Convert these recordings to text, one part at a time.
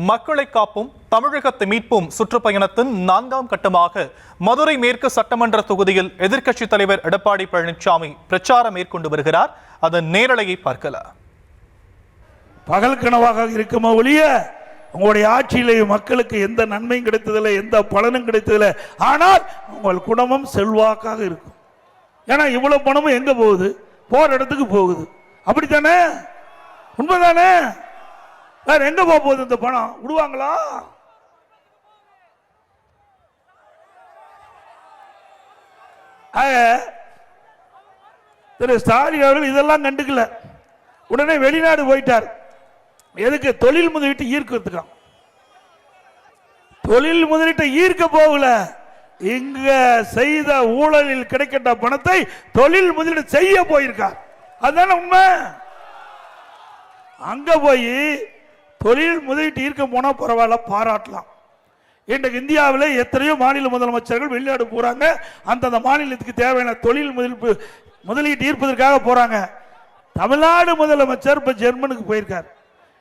மக்களை காப்போம் தமிழகத்தை மீட்போம் சுற்றுப்பயணத்தின் 4ஆம் கட்டமாக மதுரை மேற்கு சட்டமன்ற தொகுதியில் எதிர்க்கட்சித் தலைவர் எடப்பாடி பழனிசாமி பிரச்சாரம் மேற்கொண்டு வருகிறார். அதன் நேரலையை பார்க்கலாம். பகல் கனவாக இருக்குமா ஒழிய உங்களுடைய ஆட்சியிலே மக்களுக்கு எந்த நன்மையும் கிடைத்ததில்லை, எந்த பலனும் கிடைத்ததில்லை. ஆனால் உங்கள் குடும்பம் செல்வாக்காக இருக்கும். ஏன்னா இவ்வளவு பணமும் எங்க போகுது? போற இடத்துக்கு போகுது. அப்படித்தானே? உண்மைதானே? வேற எங்க போகுது? இந்த பணம் விடுவாங்களா? திரு ஸ்டாலின் அவர்கள் இதெல்லாம் கண்டுக்கல. உடனே வெளிநாடு போயிட்டார். எதுக்கு? தொழில் முதலீட்டு ஈர்க்கிறதுக்கு. தொழில் முதலீட்டை ஈர்க்க போகல, இங்க செய்த ஊழலில் கிடைக்கின்ற பணத்தை தொழில் முதலீடு செய்ய போயிருக்கார். அதுதானே உண்மை. அங்க போய் தொழில் முதலீட்டு ஈர்க்க போனா பரவாயில்ல, பாராட்டலாம். இன்றைக்கு இந்தியாவில் எத்தனையோ மாநில முதலமைச்சர்கள் வெளிநாடு போறாங்க. அந்த மாநிலத்துக்கு தேவையான தொழில் முதலீட்டு ஈர்ப்பதற்காக போறாங்க. தமிழ்நாடு முதலமைச்சர் இப்ப ஜெர்மனுக்கு போயிருக்கார்.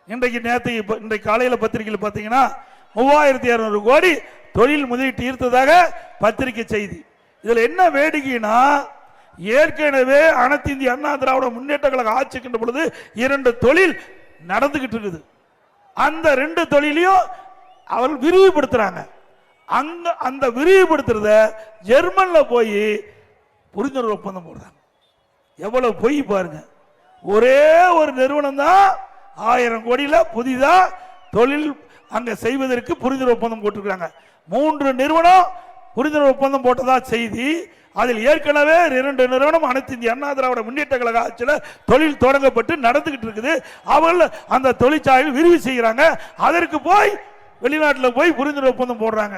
இன்றைக்கு காலையில் பத்திரிகையில் பார்த்தீங்கன்னா 3200 கோடி தொழில் முதலீட்டு ஈர்த்ததாக பத்திரிகை செய்தி. இதுல என்ன வேடிக்கைனா, ஏற்கனவே அனைத்து இந்திய அண்ணா திராவிட முன்னேற்ற கழக ஆட்சிக்கின்ற பொழுது 2 தொழில் நடந்துகிட்டு இருக்குது. அந்த 2 தொழிலையும் அவர் விரிவுபடுத்துறாங்க. அந்த விரிவுபடுத்துறத ஜெர்மன்ல போய் புரிந்துணர்வு ஒப்பந்தம் போடுறாங்க. எவ்வளவு பொய் பாருங்க. ஒரே ஒரு நிறுவனம் தான் 1000 கோடியில புதிதா தொழில் அங்க செய்வதற்கு புரிந்துணர்வு ஒப்பந்தம் போட்டிருக்காங்க. 3 நிறுவனம் புரிந்துணர்வு ஒப்பந்தம் போட்டதா செய்தி. அதில் ஏற்கனவே 2 நிறுவனம் அனைத்து இந்திய அண்ணா திராவிட முன்னேற்ற கழக ஆட்சியில் தொழில் தொடங்கப்பட்டு நடந்துகிட்டு இருக்குது. அவர்கள் அந்த தொழிற்சாலையில் விரிவு செய்கிறாங்க. அதற்கு போய் வெளிநாட்டில் போய் புரிந்துணர்வு ஒப்பந்தம் போடுறாங்க.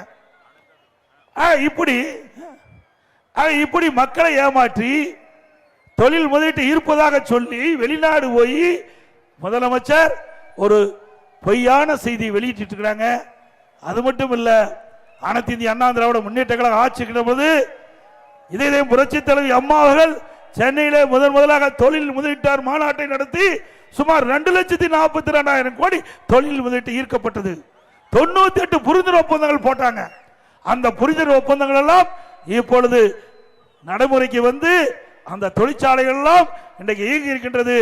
இப்படி மக்களை ஏமாற்றி தொழில் முதலீட்டு இருப்பதாக சொல்லி வெளிநாடு போய் முதலமைச்சர் ஒரு பொய்யான செய்தி வெளியிட்டு இருக்கிறாங்க. அது மட்டும் இல்ல, அனைத்து இந்திய அண்ணா திராவிட முன்னேற்ற கழக ஆட்சிக்கிற போது இதே புரட்சி தலைவி அம்மா அவர்கள் சென்னையிலே முதலாக தொழில் முதலீட்டார் மாநாட்டை நடத்தி சுமார் 2,42,000 கோடி தொழில் முதலீட்டு ஈர்க்கப்பட்டது. 98 புரிந்துணர்வு ஒப்பந்தங்கள் போட்டாங்க. அந்த புரிந்துணர்வு ஒப்பந்தங்கள் எல்லாம் இப்பொழுது நடைமுறைக்கு வந்து அந்த தொழிற்சாலைகள் எல்லாம் இன்றைக்கு இயங்கி இருக்கின்றது.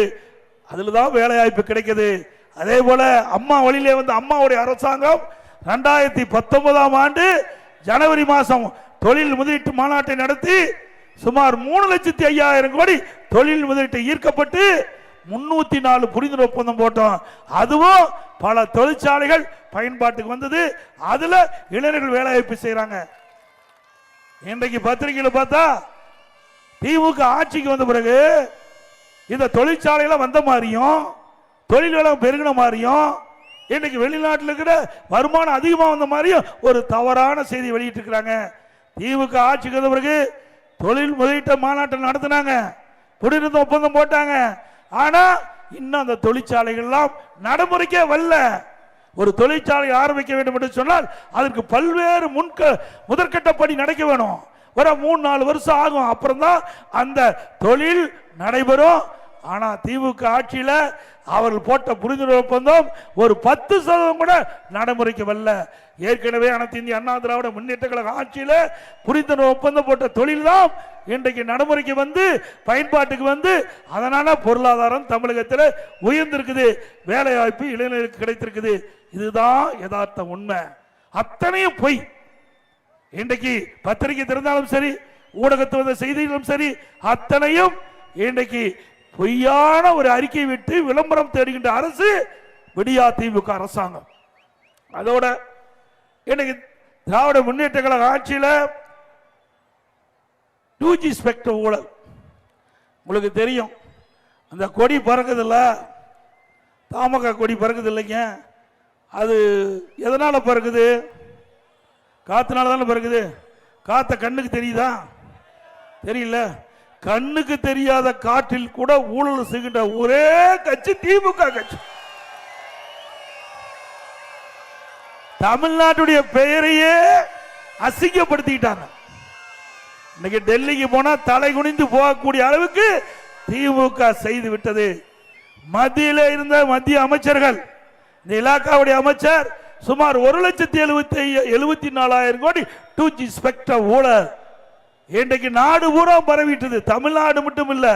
அதுல தான் வேலை வாய்ப்பு கிடைக்குது. அதே போல அம்மா வழியிலே வந்து அம்மாவுடைய அரசாங்கம் 2019ஆம் ஆண்டு ஜனவரி மாதம் தொழில் முதலீட்டு மாநாட்டை நடத்தி சுமார் 3,05,000 கோடி தொழில் முதலீட்டு ஈர்க்கப்பட்டு 304 புரிந்துணர்வு ஒப்பந்தம் போட்டோம். அதுவும் பல தொழிற்சாலைகள் பயன்பாட்டுக்கு வந்தது. அதுல இளைஞர்கள் வேலை வாய்ப்பு செய்யறாங்க. இன்றைக்கு பத்திரிகையில் பார்த்தா திமுக ஆட்சிக்கு வந்த பிறகு இந்த தொழிற்சாலைகளை வந்த மாதிரியும் தொழில் வளம் பெருகின மாதிரியும் இன்னைக்கு வெளிநாட்டில் இருக்கிற வருமானம் அதிகமாக வந்த மாதிரியும் ஒரு தவறான செய்தி வெளியிட்டு இருக்கிறாங்க. திமுக ஆட்சிக்கு வந்த பிறகு தொழில் முதலீட்டு மாநாட்டை நடத்தினாங்க, புரிந்துணர்வு ஒப்பந்தம் போட்டாங்க. ஆனா இன்னும் அந்த தொழிற்சாலைகள்லாம் நடைமுறைக்கே வரல. ஒரு தொழிற்சாலை ஆரம்பிக்க வேண்டும் என்று சொன்னால் அதற்கு பல்வேறு முதற்கட்ட பணி நடக்க வேணும். வர 3-4 வருஷம் ஆகும். அப்புறம் தான் அந்த தொழில் நடைபெறும். ஆனா திமுக ஆட்சியில அவர்கள் போட்ட புரிந்துணர்வு ஒப்பந்தம் ஒரு 10% கூட நடைமுறைக்கு வரல. ஏற்கனவே அனைத்து இந்திய அண்ணா திராவிட முன்னேற்ற கழக ஆட்சியில புரிந்துணர்வு ஒப்பந்தம் போட்ட தொழில் தான் இன்றைக்கு நடைமுறைக்கு வந்து பயன்பாட்டுக்கு வந்து அதனால பொருளாதாரம் தமிழகத்தில் உயர்ந்திருக்குது, வேலை வாய்ப்பு இளைஞர்களுக்கு கிடைத்திருக்குது. இதுதான் யதார்த்த உண்மை. அத்தனையும் பொய். இன்றைக்கு பத்திரிகை திறந்தாலும் சரி, ஊடகத்தில் வந்த செய்திகளும் சரி, அத்தனையும் இன்றைக்கு பொய்யான ஒரு அறிக்கை விட்டு விளம்பரம் தேடுகின்ற அரசு விடியா திமுக அரசாங்கம். அதோட இன்னைக்கு திராவிட முன்னேற்ற கழக ஆட்சியில் 2G ஸ்பெக்ட்ரம் ஊழல் உங்களுக்கு தெரியும். அந்த கொடி பறக்குது இல்ல, தமாக கொடி பறக்குது இல்லைங்க. அது எதனால பறக்குது? காத்துனால தானே பறக்குது. காத்த கண்ணுக்கு தெரியுதா? தெரியல. கண்ணுக்கு தெரியாத காற்றில் கூட ஊழல் செய்கின்ற ஒரே கட்சி திமுக கட்சி. தமிழ்நாட்டுடைய பெயரையே அசிங்கப்படுத்திட்டாங்க. இன்னைக்கு டெல்லிக்கு போனா தலை குனிந்து போகக்கூடிய அளவுக்கு திமுக செய்து விட்டது. மத்தியில இருந்த மத்திய அமைச்சர்கள், இந்த இலாக்காவுடைய அமைச்சர் சுமார் 1,74,000 கோடி 2G ஸ்பெக்ட்ரம் ஊழல் இன்றைக்கு நாடு பூரா பரவிட்டது. தமிழ்நாடு மட்டும் இல்ல,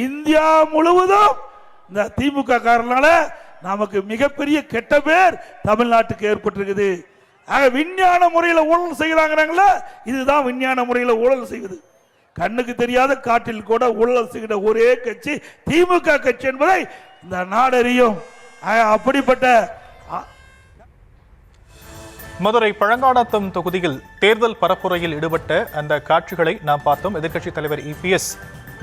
இந்தியா முழுவதும் இந்த திமுக காரனால நமக்கு மிகப்பெரிய கெட்ட பேர் தமிழ்நாட்டுக்கு ஏற்பட்டிருக்குது. விஞ்ஞான முறையில் ஊழல் செய்கிறாங்களா, இதுதான் விஞ்ஞான முறையில் ஊழல் செய்வது. கண்ணுக்கு தெரியாத காட்டில் கூட ஊழல் செய்கிற ஒரே கட்சி திமுக கட்சி என்பதை இந்த நாடறியும். அப்படிப்பட்ட மதுரை பழங்கானத்தம் தொகுதியில் தேர்தல் பரப்புரையில் ஈடுபட்ட அந்த காட்சிகளை நாம் பார்த்தோம். எதிர்க்கட்சித் தலைவர் EPS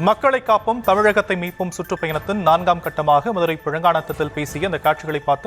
மக்களை காப்போம் தமிழகத்தை மீட்போம் சுற்றுப்பயணத்தின் 4ஆம் கட்டமாக மதுரை பழங்கானத்தத்தில் பேசிய அந்த காட்சிகளை பார்த்தோம்.